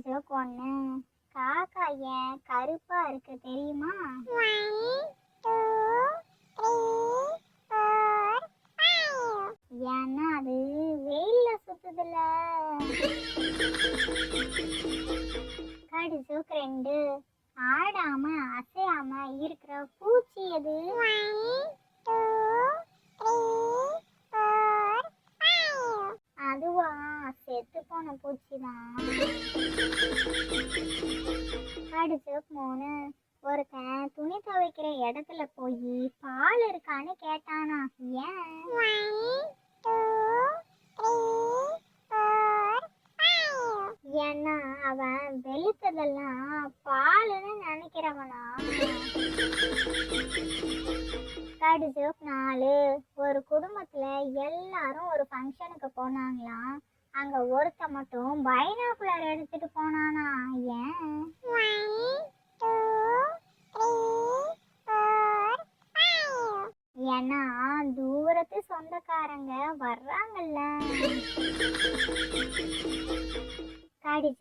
Joke ஒன்று. காக்கா ஏன் கருப்பா இருக்கு தெரியுமா? ஏன்னா அது வெயில்ல சுத்துதுல. ஜோக் 2. ஆடாம அசையாம இருக்கிற பூச்சி எது? அதுவா செத்து போன பூச்சி தான். ஜோக் 3. ஒருத்தன் துணி துவைக்கிற இடத்துல போய் பால் இருக்கான்னு கேட்டானா. ஏன்னா அவன் வெளுத்ததெல்லாம் பாலுன்னு நினைக்கிறவனா. ஜோக் 4. ஒரு குடும்பத்துல எல்லாரும் ஒரு ஃபங்க்ஷனுக்கு போனாங்களாம். அங்க ஒருத்த மட்டும் பைனாகுலர் எடுத்துட்டு போனானா. ஏன்? ஏன்னா தூரத்து சொந்தக்காரங்க வர்றாங்கல்ல.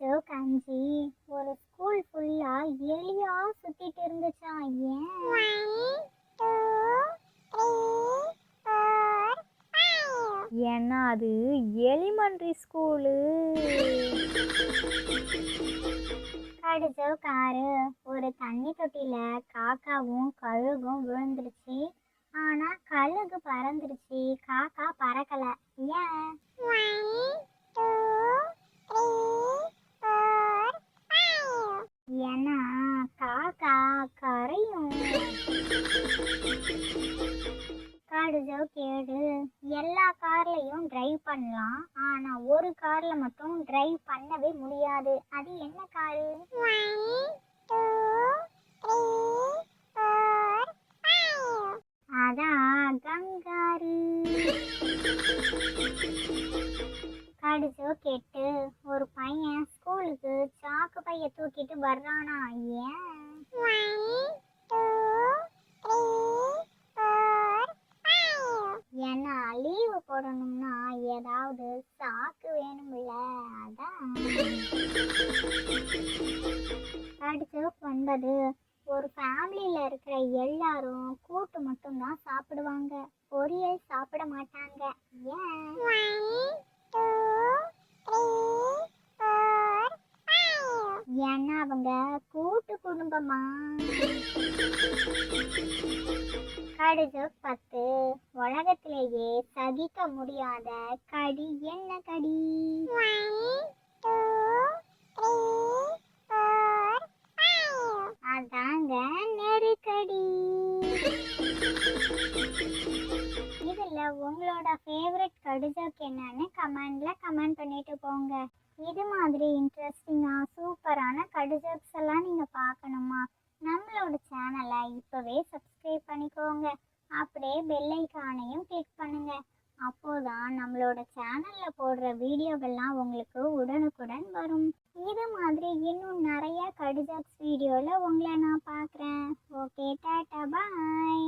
ஜோக் 5. ஒரு ஸ்கூல் ஃபுல்லா எலியா சுத்திட்டு இருந்துச்சான். ஏன்னா அது எலிமெண்டரி ஸ்கூலு. ஜோக் 6. ஒரு தண்ணி தொட்டில காக்காவும் கழுகும் விழுந்துருச்சு. ஆனா கழுகு பறந்துருச்சு, காக்கா பறக்கல. ஏன்? ஏன்னா காக்கா கரையும். ஜோக் 7. எல்லா கார்லயும் டிரைவ் பண்ணலாம், ஆனா ஒரு கார்ல மட்டும் டிரைவ் பண்ணவே முடியாது. அது என்ன காரு? அதான் கங்காரு. ஜோக் 8. ஒரு பையன் ஸ்கூலுக்கு சாக்கு பைய தூக்கிட்டு வர்றானா. ஏன்? ஏன்னா லீவு போடணும்னா ஏதாவது சாக்கு வேணும்ல, அதான். ஜோக் 9. ஒரு ஃபேமிலியில இருக்கிற எல்லாரும் கூட்டு மட்டும்தான் சாப்பிடுவாங்க, பொரியல் சாப்பிட மாட்டாங்க. ஏன்? ஏன்னா அவங்க கூட்டு குடும்பமா. ஜோக் 10. உலகத்திலேயே சகிக்க முடியாத கடி என்ன கடி? அதாங்க நெருக்கடி. இதுல உங்களோட ஃபேவரட் ஜோக் என்னன்னு கமெண்ட் பண்ணிட்டு போங்க. இது மாதிரி இன்ட்ரெஸ்டிங்கா சூப்பரான ஜோக்ஸ் எல்லாம் நீங்க பார்க்கணுமா? நம்மளோட சேனலை இப்பவே சப்ஸ்கிரைப் பண்ணிக்கோங்க. அப்படியே பெல் ஐகானையும் கிளிக் பண்ணுங்க. அப்போதான் நம்மளோட சேனல்ல போடுற வீடியோகள்லாம் உங்களுக்கு உடனுக்குடன் வரும். இது மாதிரி இன்னும் நிறைய ஜோக்ஸ் வீடியோல உங்களை நான் பார்க்குறேன். ஓகே, டாடா, பாய்.